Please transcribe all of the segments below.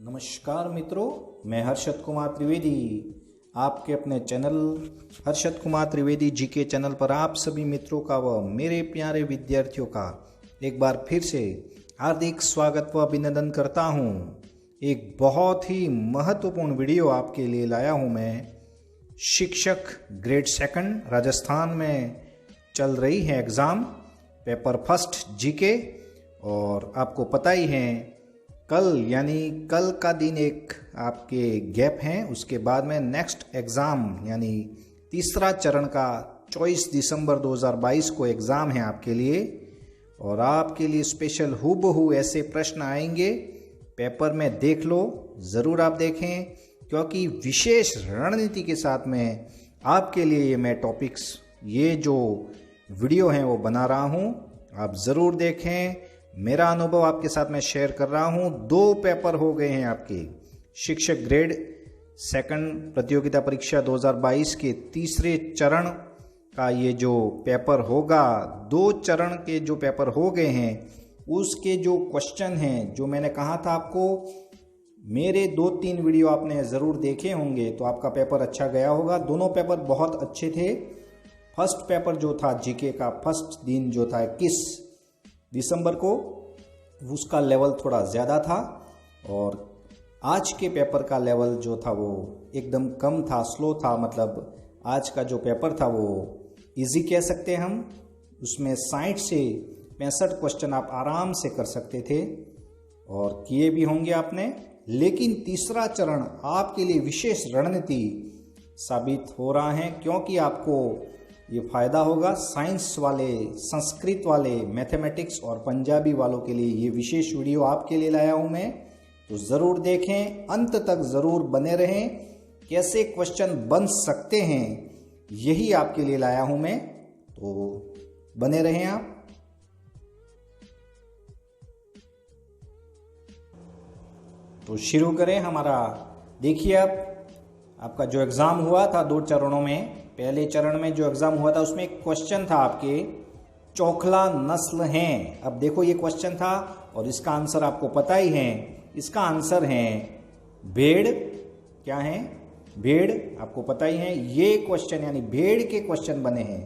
नमस्कार मित्रों, मैं हर्षद कुमार त्रिवेदी आपके अपने चैनल हर्षद कुमार त्रिवेदी जी के चैनल पर आप सभी मित्रों का व मेरे प्यारे विद्यार्थियों का एक बार फिर से हार्दिक स्वागत व अभिनंदन करता हूं। एक बहुत ही महत्वपूर्ण वीडियो आपके लिए लाया हूं मैं। शिक्षक ग्रेड सेकंड राजस्थान में चल रही है एग्ज़ाम पेपर फर्स्ट जीके, और आपको पता ही है कल का दिन एक आपके गैप है। उसके बाद में नेक्स्ट एग्ज़ाम यानी तीसरा चरण का 24 दिसंबर 2022 को एग्ज़ाम है आपके लिए, और आपके लिए स्पेशल हूबहू ऐसे प्रश्न आएंगे। पेपर में देख लो, ज़रूर आप देखें, क्योंकि विशेष रणनीति के साथ में आपके लिए ये मैं टॉपिक्स ये जो वीडियो हैं वो बना रहा हूँ। आप ज़रूर देखें, मेरा अनुभव आपके साथ मैं शेयर कर रहा हूँ। 2 पेपर हो गए हैं आपके शिक्षक ग्रेड सेकंड प्रतियोगिता परीक्षा 2022 के तीसरे चरण का ये जो पेपर होगा। 2 चरण के जो पेपर हो गए हैं उसके जो क्वेश्चन हैं, जो मैंने कहा था आपको, मेरे 2-3 वीडियो आपने ज़रूर देखे होंगे तो आपका पेपर अच्छा गया होगा। दोनों पेपर बहुत अच्छे थे। फर्स्ट पेपर जो था जीके का फर्स्ट दिन जो था 21 दिसंबर को, उसका लेवल थोड़ा ज़्यादा था, और आज के पेपर का लेवल जो था वो एकदम कम था, स्लो था। मतलब आज का जो पेपर था वो इजी कह सकते हैं हम। उसमें 60 से 65 क्वेश्चन आप आराम से कर सकते थे और किए भी होंगे आपने। लेकिन तीसरा चरण आपके लिए विशेष रणनीति साबित हो रहा है, क्योंकि आपको ये फ़ायदा होगा। साइंस वाले, संस्कृत वाले, मैथमेटिक्स और पंजाबी वालों के लिए ये विशेष वीडियो आपके लिए लाया हूँ मैं, तो ज़रूर देखें, अंत तक ज़रूर बने रहें। कैसे क्वेश्चन बन सकते हैं यही आपके लिए लाया हूँ मैं, तो बने रहें आप। तो शुरू करें हमारा। देखिए, आपका जो एग्ज़ाम हुआ था 2 चरणों में, पहले चरण में जो एग्ज़ाम हुआ था उसमें एक क्वेश्चन था आपके, चोखला नस्ल हैं। अब देखो, ये क्वेश्चन था और इसका आंसर आपको पता ही है। इसका आंसर है भेड़। क्या है? भेड़, आपको पता ही है। ये क्वेश्चन यानी भेड़ के क्वेश्चन बने हैं।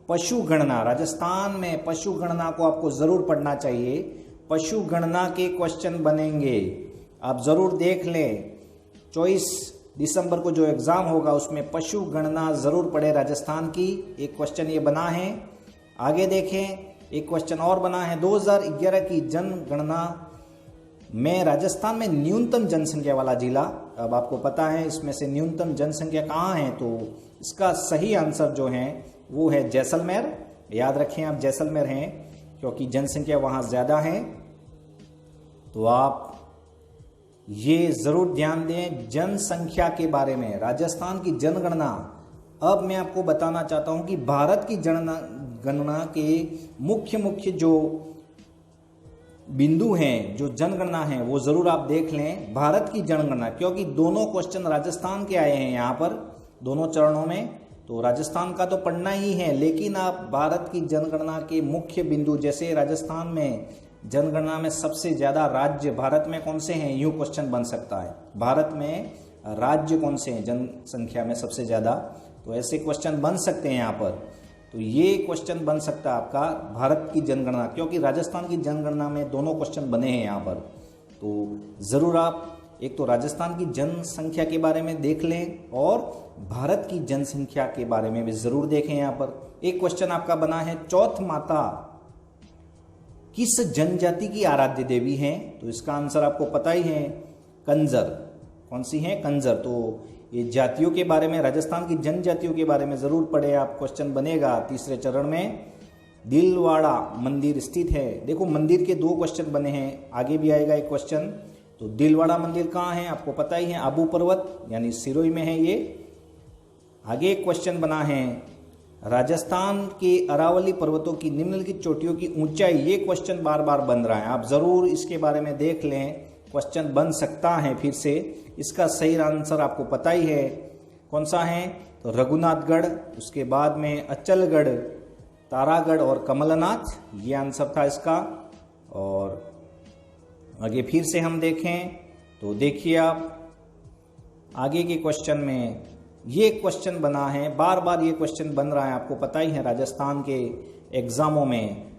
पशु गणना, राजस्थान में पशु गणना को आपको ज़रूर पढ़ना चाहिए। पशु गणना के क्वेश्चन बनेंगे, आप ज़रूर देख लें। 24 दिसंबर को जो एग्ज़ाम होगा उसमें पशु गणना ज़रूर पढ़े राजस्थान की। एक क्वेश्चन ये बना है। आगे देखें, एक क्वेश्चन और बना है। 2011 की जनगणना में राजस्थान में न्यूनतम जनसंख्या वाला जिला। अब आपको पता है इसमें से न्यूनतम जनसंख्या कहाँ है, तो इसका सही आंसर जो है वो है जैसलमेर। याद रखें आप, जैसलमेर हैं, क्योंकि जनसंख्या वहाँ ज़्यादा है। तो आप ये ज़रूर ध्यान दें जनसंख्या के बारे में, राजस्थान की जनगणना। अब मैं आपको बताना चाहता हूं कि भारत की जनगणना के मुख्य जो बिंदु हैं, जो जनगणना है, वो ज़रूर आप देख लें। भारत की जनगणना, क्योंकि दोनों क्वेश्चन राजस्थान के आए हैं यहाँ पर दोनों चरणों में, तो राजस्थान का तो पढ़ना ही है। लेकिन आप भारत की जनगणना के मुख्य बिंदु, जैसे राजस्थान में जनगणना में सबसे ज़्यादा राज्य भारत में कौन से हैं, यूँ क्वेश्चन बन सकता है। भारत में राज्य कौन से हैं जनसंख्या में सबसे ज़्यादा, तो ऐसे क्वेश्चन बन सकते हैं यहाँ पर। तो ये क्वेश्चन बन सकता है आपका भारत की जनगणना, क्योंकि राजस्थान की जनगणना में दोनों क्वेश्चन बने हैं यहाँ पर। तो ज़रूर आप एक तो राजस्थान की जनसंख्या के बारे में देख लें और भारत की जनसंख्या के बारे में भी ज़रूर देखें। यहाँ पर एक क्वेश्चन आपका बना है, चौथ माता किस जनजाति की आराध्य देवी हैं, तो इसका आंसर आपको पता ही है, कंजर। कौन सी है? कंजर। तो ये जातियों के बारे में, राजस्थान की जनजातियों के बारे में ज़रूर पढ़े आप। क्वेश्चन बनेगा तीसरे चरण में। दिलवाड़ा मंदिर स्थित है। देखो, मंदिर के 2 क्वेश्चन बने हैं, आगे भी आएगा एक क्वेश्चन। तो दिलवाड़ा मंदिर कहाँ है, आपको पता ही है, आबू पर्वत यानी सिरोही में है ये। आगे एक क्वेश्चन बना है, राजस्थान के अरावली पर्वतों की निम्नलिखित चोटियों की ऊंचाई। ये क्वेश्चन बार बार बन रहा है, आप ज़रूर इसके बारे में देख लें, क्वेश्चन बन सकता है फिर से। इसका सही आंसर आपको पता ही है, कौन सा है, तो रघुनाथगढ़, उसके बाद में अचलगढ़, तारागढ़ और कमलनाथ, ये आंसर था इसका। और आगे फिर से हम देखें तो देखिए आप आगे के क्वेश्चन में ये क्वेश्चन बना है, बार बार ये क्वेश्चन बन रहा है, आपको पता ही है राजस्थान के एग्जामों में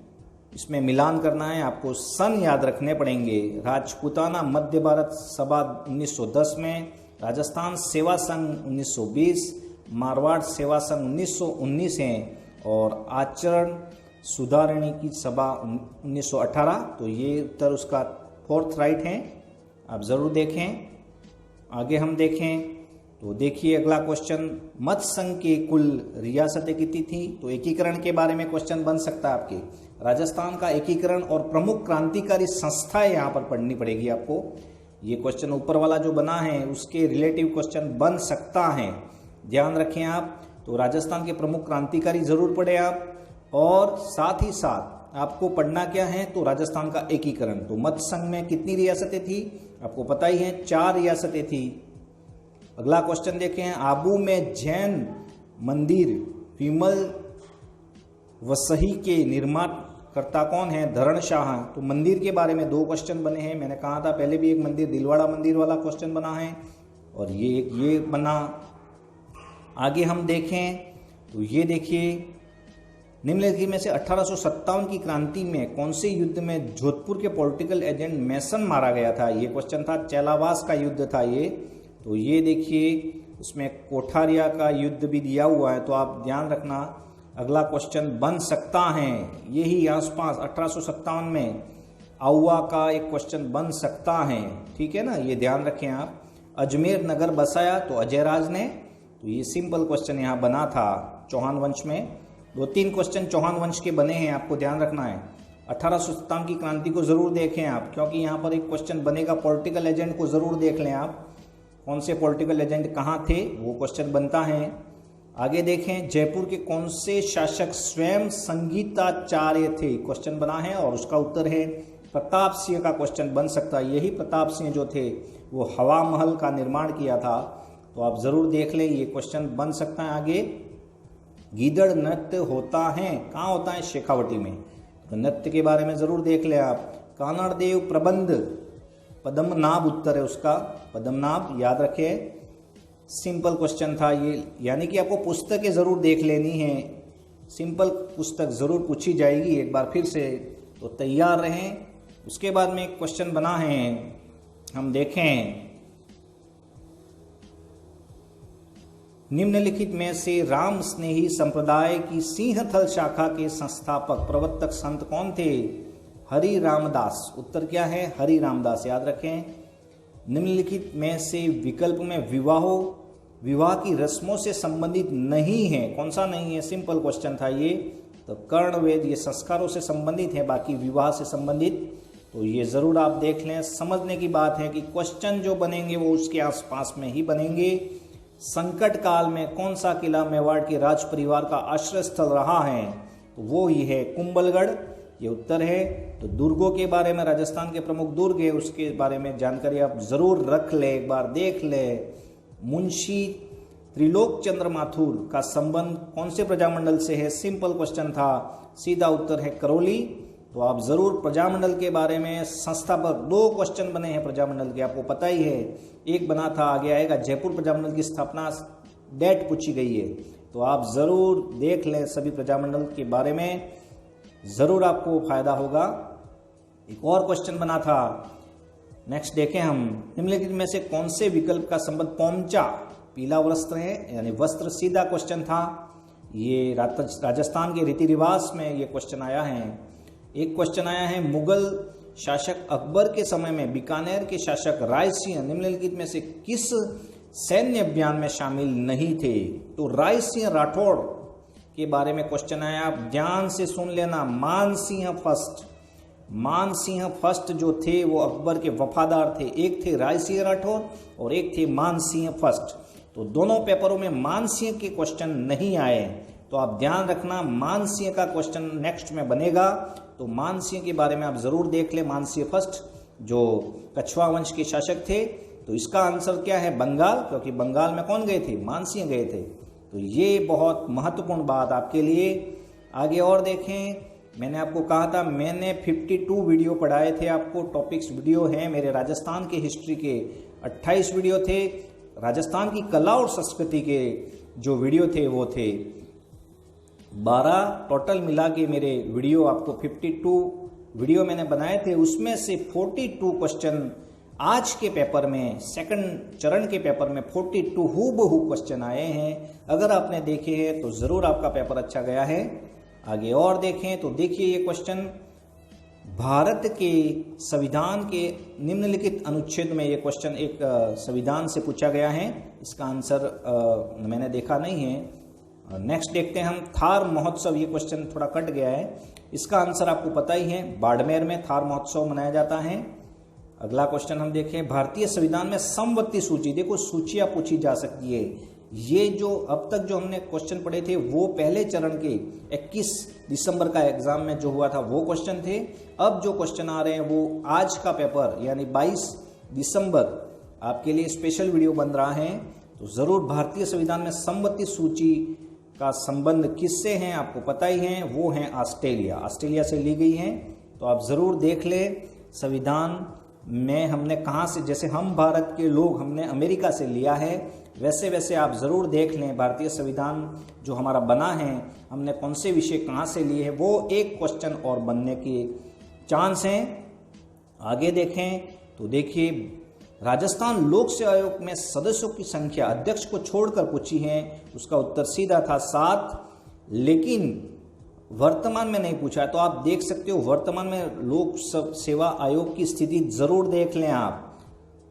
इसमें मिलान करना है, आपको सन याद रखने पड़ेंगे। राजपूताना मध्य भारत सभा 1910 में, राजस्थान सेवा संघ 1920, मारवाड़ सेवा संघ 1919 है और आचरण सुधारणी की सभा 1918। तो ये उत्तर उसका फोर्थ राइट है, आप जरूर देखें। आगे हम देखें तो देखिए अगला क्वेश्चन, मत संघ की कुल रियासतें कितनी थी? तो एकीकरण के बारे में क्वेश्चन बन सकता है आपके। राजस्थान का एकीकरण और प्रमुख क्रांतिकारी संस्थाएं यहाँ पर पढ़नी पड़ेगी आपको। ये क्वेश्चन ऊपर वाला जो बना है उसके रिलेटिव क्वेश्चन बन सकता है, ध्यान रखें आप। तो राजस्थान के प्रमुख क्रांतिकारी जरूर पढ़े आप, और साथ ही साथ आपको पढ़ना क्या है? तो राजस्थान का एकीकरण। तो मत संघ में कितनी रियासतें थी? आपको पता ही है 4 रियासतें थी। अगला क्वेश्चन देखें, आबू में जैन मंदिर विमल वसही के निर्माण करता कौन है? धरणशाह। तो मंदिर के बारे में 2 क्वेश्चन बने हैं, मैंने कहा था पहले भी एक मंदिर दिलवाड़ा मंदिर वाला क्वेश्चन बना है और ये बना। आगे हम देखें तो ये देखिए, निम्नलिखित में से 1857 की क्रांति में कौन से युद्ध में जोधपुर के पॉलिटिकल एजेंट मैसन मारा गया था? ये क्वेश्चन था, चैलावास का युद्ध था ये। तो ये देखिए उसमें कोठारिया का युद्ध भी दिया हुआ है, तो आप ध्यान रखना अगला क्वेश्चन बन सकता है यही आसपास 1857 में आउवा का एक क्वेश्चन बन सकता है, ठीक है ना, ये ध्यान रखें आप। अजमेर नगर बसाया तो अजयराज ने, तो ये सिंपल क्वेश्चन यहाँ बना था चौहान वंश में। 2-3 क्वेश्चन चौहान वंश के बने हैं, आपको ध्यान रखना है। 1857 की क्रांति को जरूर देखें आप, क्योंकि यहाँ पर एक क्वेश्चन बनेगा, पॉलिटिकल एजेंट को जरूर देख लें आप, कौन से पॉलिटिकल एजेंट कहाँ थे, वो क्वेश्चन बनता है। आगे देखें, जयपुर के कौन से शासक स्वयं संगीताचार्य थे? क्वेश्चन बना है और उसका उत्तर है प्रताप सिंह का क्वेश्चन बन सकता है। यही प्रताप सिंह जो थे वो हवा महल का निर्माण किया था, तो आप जरूर देख लें, ये क्वेश्चन बन सकता है। आगे, गीदड़ नृत्य होता है कहाँ होता है? शेखावटी में, तो नृत्य के बारे में जरूर देख ले आप। कानड़देव प्रबंध, पद्मनाभ उत्तर है उसका, पद्मनाभ याद रखें, सिंपल क्वेश्चन था ये, यानी कि आपको पुस्तकें जरूर देख लेनी है, सिंपल पुस्तक जरूर पूछी जाएगी एक बार फिर से, तो तैयार रहें। उसके बाद में एक क्वेश्चन बना है, हम देखें, निम्नलिखित में से राम स्नेही संप्रदाय की सिंहथल शाखा के संस्थापक प्रवर्तक संत कौन थे? हरि रामदास। उत्तर क्या है? हरि रामदास, याद रखें। निम्नलिखित में से विकल्प में विवाह की रस्मों से संबंधित नहीं है, कौन सा नहीं है? सिंपल क्वेश्चन था ये, तो कर्णवेद ये संस्कारों से संबंधित है, बाकी विवाह से संबंधित, तो ये जरूर आप देख लें। समझने की बात है कि क्वेश्चन जो बनेंगे वो उसके आसपास में ही बनेंगे। संकट काल में कौन सा किला मेवाड़ के राज परिवार का आश्रय स्थल रहा है? तो वो ही है कुंभलगढ़, ये उत्तर है। तो दुर्गों के बारे में, राजस्थान के प्रमुख दुर्ग है उसके बारे में जानकारी आप जरूर रख ले, एक बार देख ले। मुंशी त्रिलोक चंद्र माथुर का संबंध कौन से प्रजामंडल से है? सिंपल क्वेश्चन था, सीधा उत्तर है करौली। तो आप जरूर प्रजामंडल के बारे में, संस्थापक 2 क्वेश्चन बने हैं प्रजामंडल के, आपको पता ही है, एक बना था, आगे आएगा, जयपुर प्रजामंडल की स्थापना डेट पूछी गई है, तो आप जरूर देख लें सभी प्रजामंडल के बारे में, जरूर आपको फायदा होगा। एक और क्वेश्चन बना था, नेक्स्ट देखें हम, निम्नलिखित में से कौन से विकल्प का संबंध पोमचा पीला वस्त्र है, यानी वस्त्र, सीधा क्वेश्चन था ये, राजस्थान के रीति रिवाज में ये क्वेश्चन आया है। एक क्वेश्चन आया है, मुगल शासक अकबर के समय में बीकानेर के शासक राय सिंह निम्नलिखित में से किस सैन्य अभियान में शामिल नहीं थे? तो राय सिंह राठौड़ के बारे में क्वेश्चन आया, आप ध्यान से सुन लेना। मान सिंह फर्स्ट जो थे वो अकबर के वफादार थे, एक थे राय सिंह राठौर और एक थे मान सिंह फर्स्ट। तो दोनों पेपरों में मान सिंह के क्वेश्चन नहीं आए, तो आप ध्यान रखना मान सिंह का क्वेश्चन नेक्स्ट में बनेगा। तो मान सिंह के बारे में आप जरूर देख ले, मान सिंह फर्स्ट जो कछवा वंश के शासक थे। तो इसका आंसर क्या है? बंगाल, क्योंकि बंगाल में कौन गए थे? मान सिंह गए थे। तो ये बहुत महत्वपूर्ण बात आपके लिए। आगे और देखें, मैंने आपको कहा था, मैंने 52 वीडियो पढ़ाए थे आपको, टॉपिक्स वीडियो हैं मेरे। राजस्थान के हिस्ट्री के 28 वीडियो थे, राजस्थान की कला और संस्कृति के जो वीडियो थे वो थे 12। टोटल मिला के मेरे वीडियो आपको 52 वीडियो मैंने बनाए थे, उसमें से 42 क्वेश्चन आज के पेपर में, सेकंड चरण के पेपर में 42 हूबहू क्वेश्चन आए हैं। अगर आपने देखे हैं तो जरूर आपका पेपर अच्छा गया है। आगे और देखें तो देखिए ये क्वेश्चन, भारत के संविधान के निम्नलिखित अनुच्छेद में, ये क्वेश्चन एक संविधान से पूछा गया है। इसका आंसर मैंने देखा नहीं है। नेक्स्ट देखते हैं हम, थार महोत्सव, ये क्वेश्चन थोड़ा कट गया है। इसका आंसर आपको पता ही है, बाड़मेर में थार महोत्सव मनाया जाता है। अगला क्वेश्चन हम देखें, भारतीय संविधान में समवर्ती सूची, देखो सूचियां पूछी जा सकती है। ये जो अब तक जो हमने क्वेश्चन पढ़े थे वो पहले चरण के 21 दिसंबर का एग्जाम में जो हुआ था वो क्वेश्चन थे। अब जो क्वेश्चन आ रहे हैं वो आज का पेपर यानी 22 दिसंबर आपके लिए स्पेशल वीडियो बन रहा है। तो जरूर भारतीय संविधान में समवर्ती सूची का संबंध किससे है आपको पता ही है, वो है ऑस्ट्रेलिया से ली गई है। तो आप जरूर देख ले संविधान में हमने कहाँ से, जैसे हम भारत के लोग हमने अमेरिका से लिया है, वैसे वैसे आप ज़रूर देख लें भारतीय संविधान जो हमारा बना है हमने कौन से विषय कहाँ से लिए हैं, वो एक क्वेश्चन और बनने के चांस हैं। आगे देखें तो देखिए, राजस्थान लोक सेवा आयोग में सदस्यों की संख्या अध्यक्ष को छोड़कर पूछी है, उसका उत्तर सीधा था 7, लेकिन वर्तमान में नहीं पूछा है। तो आप देख सकते हो वर्तमान में लोक सेवा आयोग की स्थिति जरूर देख लें आप।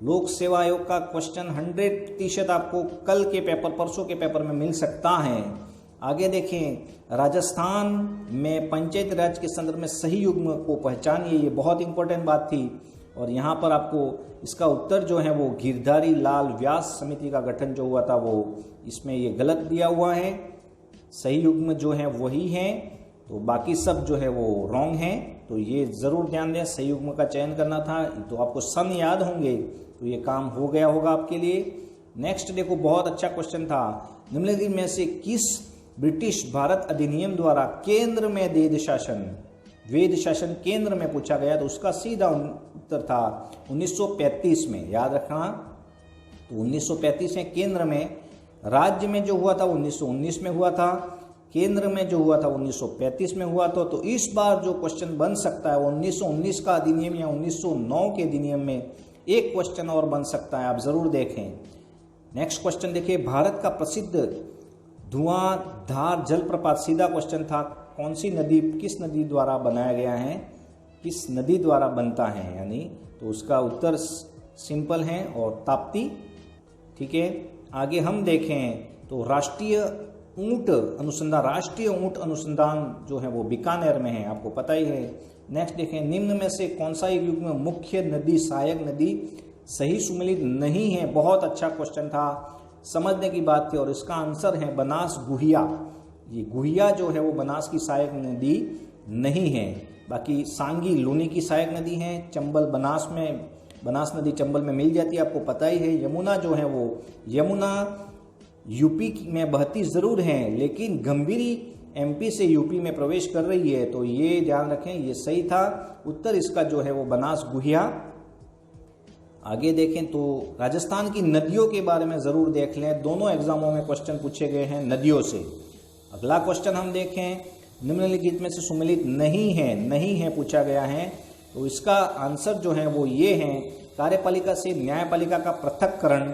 लोक सेवा आयोग का क्वेश्चन 100% आपको कल के पेपर, परसों के पेपर में मिल सकता है। आगे देखें, राजस्थान में पंचायत राज के संदर्भ में सही युग्म को पहचानिए, ये बहुत इंपॉर्टेंट बात थी। और यहाँ पर आपको इसका उत्तर जो है वो गिरधारी लाल व्यास समिति का गठन जो हुआ था वो, इसमें ये गलत दिया हुआ है। सही युग्म जो है वही है, तो बाकी सब जो है वो रॉन्ग है। तो ये जरूर ध्यान दें, सही युग्म का चयन करना था। तो आपको सन याद होंगे तो ये काम हो गया होगा आपके लिए। नेक्स्ट देखो, बहुत अच्छा क्वेश्चन था, निम्नलिखित में से किस ब्रिटिश भारत अधिनियम द्वारा केंद्र में वेद शासन केंद्र में पूछा गया, तो उसका सीधा उत्तर था 1935 में, याद रखना। तो 1935 में केंद्र में, राज्य में जो हुआ था 1919 में हुआ था, केंद्र में जो हुआ था 1935 में हुआ था। तो इस बार जो क्वेश्चन बन सकता है वो 1919 का अधिनियम या 1909 के अधिनियम में एक क्वेश्चन और बन सकता है, आप जरूर देखें। नेक्स्ट क्वेश्चन देखिए, भारत का प्रसिद्ध धुआंधार जलप्रपात, सीधा क्वेश्चन था, कौन सी नदी, किस नदी द्वारा बनाया गया है, किस नदी द्वारा बनता है यानी, तो उसका उत्तर सिंपल है और ताप्ती। ठीक है, आगे हम देखें तो राष्ट्रीय ऊंट अनुसंधान जो है वो बीकानेर में है, आपको पता ही है। नेक्स्ट देखें, निम्न में से कौन सा युग में मुख्य नदी सहायक नदी सही सुमेलित नहीं है, बहुत अच्छा क्वेश्चन था, समझने की बात थी। और इसका आंसर है बनास गुहिया। ये गुहिया जो है वो बनास की सहायक नदी नहीं है, बाकी सांगी लूनी की सहायक नदी है। चंबल बनास नदी चंबल में मिल जाती है, आपको पता ही है। यमुना जो है वो, यमुना यूपी में बहती जरूर है लेकिन गंभीरी एमपी से यूपी में प्रवेश कर रही है, तो ये ध्यान रखें, ये सही था उत्तर इसका जो है वो बनास गुहिया। आगे देखें तो राजस्थान की नदियों के बारे में जरूर देख लें, दोनों एग्जामों में क्वेश्चन पूछे गए हैं नदियों से। अगला क्वेश्चन हम देखें, निम्नलिखित में से सुमेलित नहीं है पूछा गया है, तो इसका आंसर जो है वो ये है, कार्यपालिका से न्यायपालिका का पृथक्करण,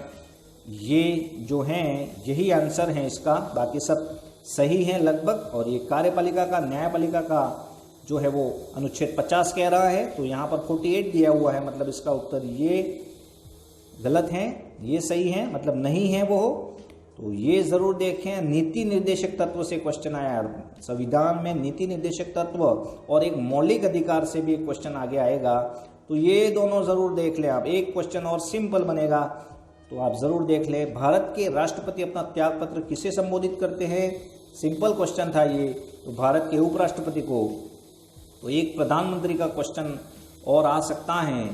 ये जो है यही आंसर है इसका, बाकी सब सही है लगभग। और ये कार्यपालिका का न्यायपालिका का जो है वो अनुच्छेद 50 कह रहा है, तो यहाँ पर 48 दिया हुआ है, मतलब इसका उत्तर ये गलत है, ये सही है, मतलब नहीं है वो। तो ये जरूर देखें, नीति निर्देशक तत्व से क्वेश्चन आया, संविधान में नीति निर्देशक तत्व और एक मौलिक अधिकार से भी एक क्वेश्चन आगे आएगा, तो ये दोनों जरूर देख लें आप। एक क्वेश्चन और सिंपल बनेगा, तो आप जरूर देख लें, भारत के राष्ट्रपति अपना त्याग पत्र किसे संबोधित करते हैं, सिंपल क्वेश्चन था ये, तो भारत के उपराष्ट्रपति को। तो एक प्रधानमंत्री का क्वेश्चन और आ सकता है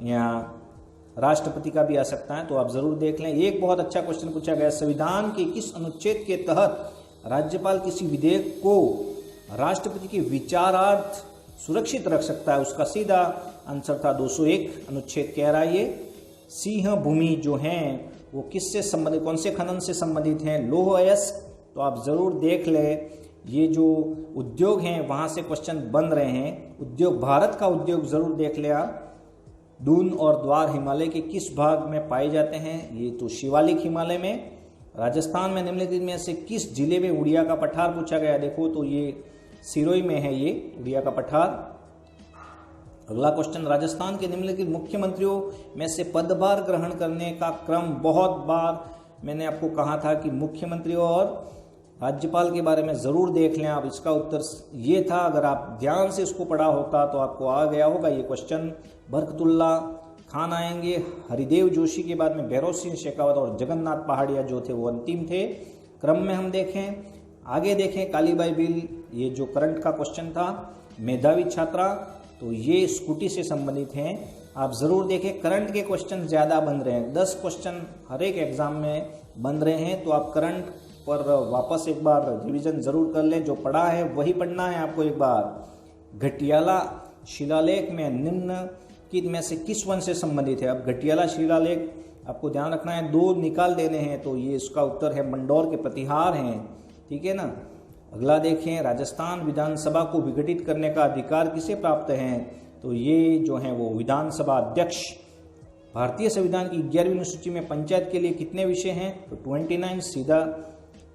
या राष्ट्रपति का भी आ सकता है, तो आप जरूर देख लें। एक बहुत अच्छा क्वेश्चन पूछा गया, संविधान के किस अनुच्छेद के तहत राज्यपाल किसी विधेयक को राष्ट्रपति के विचारार्थ सुरक्षित रख सकता है? उसका सीधा आंसर था 201 अनुच्छेद कह रहा है ये। सिंह भूमि जो हैं वो किससे संबंधित, कौन से खनन से संबंधित हैं? लौह अयस्क। तो आप जरूर देख ले, ये जो उद्योग हैं वहां से क्वेश्चन बन रहे हैं। उद्योग, भारत का उद्योग जरूर देख ले आप। दून और द्वार हिमालय के किस भाग में पाए जाते हैं? ये तो शिवालिक हिमालय में। राजस्थान में निम्नलिखित में से किस जिले में उड़िया का पठार पूछा गया? देखो तो ये सिरोही में है, ये उड़िया का पठार। अगला क्वेश्चन, राजस्थान के निम्नलिखित मुख्यमंत्रियों में से पदभार ग्रहण करने का क्रम, बहुत बार मैंने आपको कहा था कि मुख्यमंत्री और राज्यपाल के बारे में जरूर देख लें आप। इसका उत्तर ये था, अगर आप ध्यान से इसको पढ़ा होता तो आपको आ गया होगा ये क्वेश्चन। बरकतुल्ला खान आएंगे, हरिदेव जोशी के बाद में भैरव सिंह शेखावत और जगन्नाथ पहाड़िया जो थे वो अंतिम थे। क्रम में हम देखें, आगे देखें, कालीबाई बिल, ये जो करंट का क्वेश्चन था। मेधावी छात्रा, तो ये स्कूटी से संबंधित हैं। आप जरूर देखें, करंट के क्वेश्चन ज्यादा बन रहे हैं, 10 क्वेश्चन हर एक एग्जाम में बन रहे हैं। तो आप करंट पर वापस एक बार रिवीजन जरूर कर लें, जो पढ़ा है वही पढ़ना है आपको एक बार। घटियाला शिलालेख में निम्नलिखित में से किस वन से संबंधित है? अब घटियाला शिलालेख आपको ध्यान रखना है, 2 निकाल देने हैं, तो ये इसका उत्तर है मंडौर के प्रतिहार हैं, ठीक है ना। अगला देखें, राजस्थान विधानसभा को विघटित करने का अधिकार किसे प्राप्त है? तो ये जो है वो विधानसभा अध्यक्ष। भारतीय संविधान की 11वीं अनुसूची में पंचायत के लिए कितने विषय हैं? तो 29 सीधा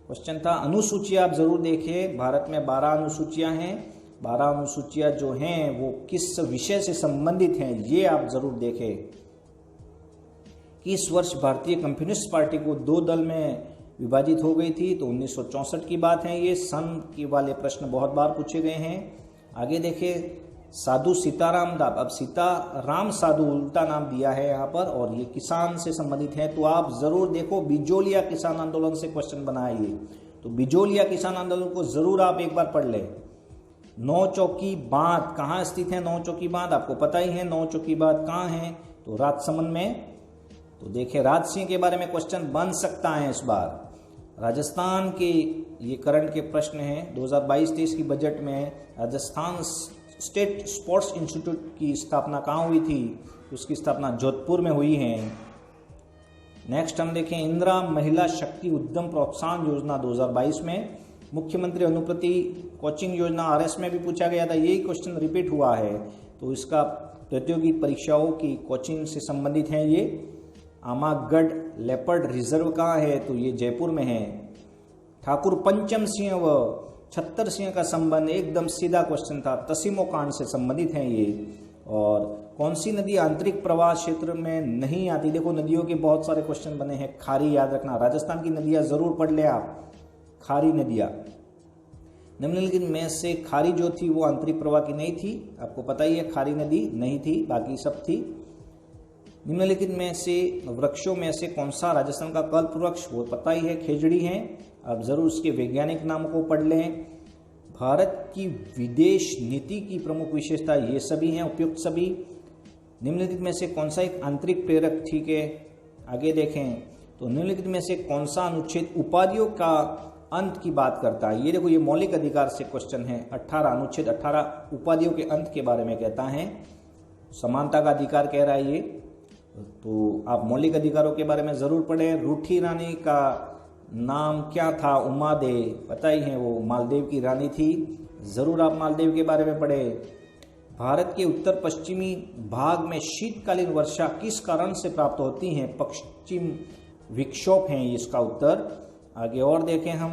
क्वेश्चन था। अनुसूची आप जरूर देखें, भारत में 12 अनुसूचियां हैं। 12 अनुसूचियां जो हैं वो किस विषय से संबंधित हैं ये आप जरूर देखें। किस वर्ष भारतीय कम्युनिस्ट पार्टी को 2 दल में विभाजित हो गई थी? तो 1964 की बात है ये। सन के वाले प्रश्न बहुत बार पूछे गए हैं। आगे देखें, साधु सीताराम दास, अब सीताराम साधु उल्टा नाम दिया है यहाँ पर, और ये किसान से संबंधित है। तो आप जरूर देखो, बिजोलिया किसान आंदोलन से क्वेश्चन बनाइए, तो बिजोलिया किसान आंदोलन को जरूर आप एक बार पढ़ लें। नौ चौकी बांध कहाँ स्थित है? नौ चौकी बांध आपको पता ही है, नौ चौकी बांध कहाँ है? तो राजसमंद में। तो देखिए, राज सिंह के बारे में क्वेश्चन बन सकता है इस बार। राजस्थान के ये करंट के प्रश्न हैं, 2022-23 की बजट में राजस्थान स्टेट स्पोर्ट्स इंस्टीट्यूट की स्थापना कहाँ हुई थी? उसकी स्थापना जोधपुर में हुई है। नेक्स्ट हम देखें, इंदिरा महिला शक्ति उद्यम प्रोत्साहन योजना 2022 में। मुख्यमंत्री अनुप्रति कोचिंग योजना RS में भी पूछा गया था, यही क्वेश्चन रिपीट हुआ है। तो इसका प्रतियोगी परीक्षाओं की कोचिंग से संबंधित है ये। आमागढ़ लेपर्ड रिजर्व कहाँ है? तो ये जयपुर में है। ठाकुर पंचम सिंह व छत्तर सिंह का संबंध एकदम सीधा क्वेश्चन था, तसीमो कांड से संबंधित हैं ये। और कौन सी नदी आंतरिक प्रवाह क्षेत्र में नहीं आती? देखो, नदियों के बहुत सारे क्वेश्चन बने हैं। खारी याद रखना, राजस्थान की नदियां जरूर पढ़ ले आप। खारी नदियां, निम्नलिखित में से खारी जो थी वो आंतरिक प्रवाह की नहीं थी, आपको पता ही है, खारी नदी नहीं थी, बाकी सब थी। निम्नलिखित में से वृक्षों में से कौन सा राजस्थान का कल्प वृक्ष? वो पता ही है, खेजड़ी है। आप जरूर उसके वैज्ञानिक नाम को पढ़ लें। भारत की विदेश नीति की प्रमुख विशेषता ये सभी हैं, उपयुक्त सभी। निम्नलिखित में से कौन सा एक आंतरिक प्रेरक? ठीक है, आगे देखें, तो निम्नलिखित में से कौन सा अनुच्छेद उपाधियों का अंत की बात करता है? ये देखो, ये मौलिक अधिकार से क्वेश्चन है। 18 अनुच्छेद 18 उपाधियों के अंत के बारे में कहता है। समानता का अधिकार कह रहा है ये। तो आप मौलिक अधिकारों के बारे में जरूर पढ़ें। रूठी रानी का नाम क्या था? उमादेव, पता ही है, वो मालदीव की रानी थी। जरूर आप मालदीव के बारे में पढ़ें। भारत के उत्तर पश्चिमी भाग में शीतकालीन वर्षा किस कारण से प्राप्त होती है? पश्चिम विक्षोभ है इसका उत्तर। आगे और देखें हम,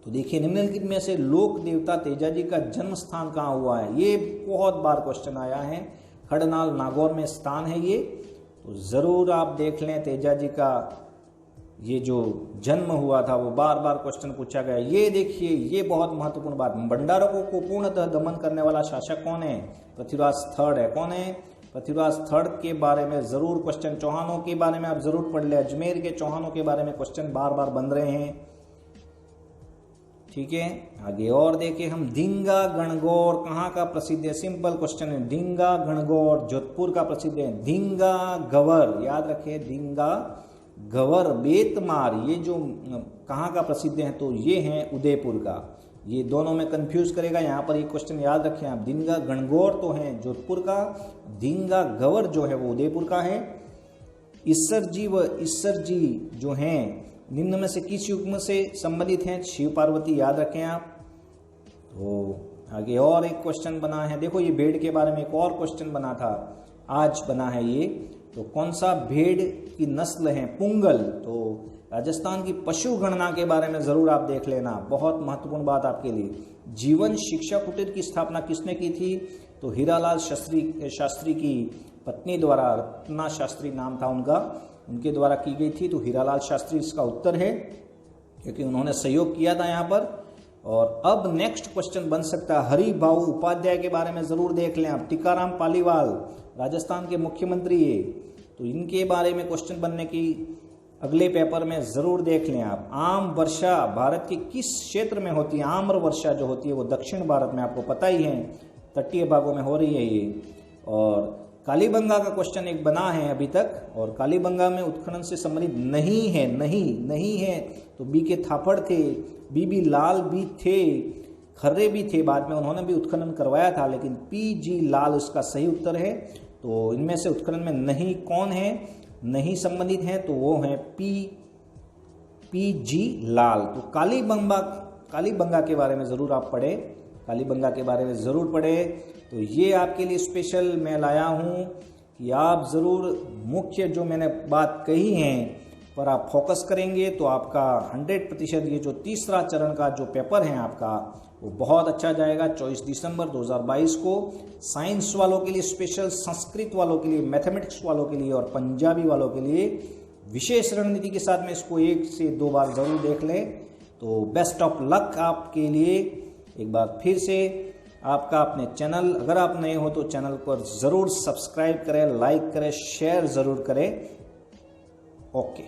तो देखिए, निम्नलिखित में से लोक देवता तेजाजी का जन्म स्थान कहाँ हुआ है? ये बहुत बार क्वेश्चन आया है। खड़नाल नागौर में स्थान है ये। तो जरूर आप देख लें, तेजाजी का ये जो जन्म हुआ था वो बार बार क्वेश्चन पूछा गया। ये देखिए, ये बहुत महत्वपूर्ण बात, भंडारकों को पूर्णतः दमन करने वाला शासक कौन है? पृथ्वीराज थर्ड है। कौन है? पृथ्वीराज थर्ड के बारे में जरूर क्वेश्चन, चौहानों के बारे में आप जरूर पढ़ ले। अजमेर के चौहानों के बारे में क्वेश्चन बार बार बन रहे हैं, ठीक है। आगे और देखें हम, धींगा गणगौर कहाँ का प्रसिद्ध है? सिंपल क्वेश्चन है। धींगा गणगौर जोधपुर का प्रसिद्ध है। धींगा गवर, याद रखें, धींगा गवर बेतमार, ये जो कहाँ का प्रसिद्ध है? तो ये है उदयपुर का। ये दोनोव में कंफ्यूज करेगा। यहाँ पर ये क्वेश्चन याद रखें आप, दिनगा गणगौर तो है जोधपुर का, दिनगा गवर जो है वो उदयपुर का है। ईसरजी व ईसरजी जो हैं निम्न में से किस युग से संबंधित हैं? शिव पार्वती, याद रखें आप। तो आगे और एक क्वेश्चन बना है, देखो ये भेड़ के बारे में एक और क्वेश्चन बना था, आज बना है ये। तो कौन सा भेड़ की नस्ल है? पुंगल। तो राजस्थान की पशु गणना के बारे में जरूर आप देख लेना, बहुत महत्वपूर्ण बात आपके लिए। जीवन शिक्षा कुटीर की स्थापना किसने की थी? तो हीरालाल शास्त्री की पत्नी द्वारा, रत्ना शास्त्री नाम था उनका, उनके द्वारा की गई थी। तो हीरालाल शास्त्री इसका उत्तर है, क्योंकि उन्होंने सहयोग किया था यहाँ पर। और अब नेक्स्ट क्वेश्चन बन सकता है, हरि भाऊ उपाध्याय के बारे में जरूर देख लें आप। टीकाराम पालीवाल राजस्थान के मुख्यमंत्री है, तो इनके बारे में क्वेश्चन बनने की अगले पेपर में जरूर देख लें आप। आम वर्षा भारत के किस क्षेत्र में होती है? आम्र वर्षा जो होती है वो दक्षिण भारत में, आपको पता ही है, तटीय भागों में हो रही है ये। और कालीबंगा का क्वेश्चन एक बना है अभी तक, और कालीबंगा में उत्खनन से संबंधित नहीं है। तो बी के थापड़ थे, बी लाल भी थे, खर्रे भी थे, बाद में उन्होंने भी उत्खनन करवाया था, लेकिन पी जी लाल इसका सही उत्तर है। तो इनमें से उत्खनन में नहीं कौन है, नहीं संबंधित है? तो वो है पी जी लाल। तो कालीबंगा के बारे में जरूर आप पढ़े, कालीबंगा के बारे में जरूर पढ़े। तो ये आपके लिए स्पेशल मैं लाया हूँ कि आप जरूर मुख्य जो मैंने बात कही है पर आप फोकस करेंगे तो आपका 100% ये जो तीसरा चरण का जो पेपर है आपका वो बहुत अच्छा जाएगा। 24 दिसंबर 2022 को साइंस वालों के लिए स्पेशल, संस्कृत वालों के लिए, मैथमेटिक्स वालों के लिए और पंजाबी वालों के लिए विशेष रणनीति के साथ में इसको 1 से 2 बार जरूर देख लें। तो बेस्ट ऑफ लक आपके लिए। एक बार फिर से आपका अपने चैनल, अगर आप नए हो तो चैनल पर ज़रूर सब्सक्राइब करें, लाइक करें, शेयर ज़रूर करें। ओके।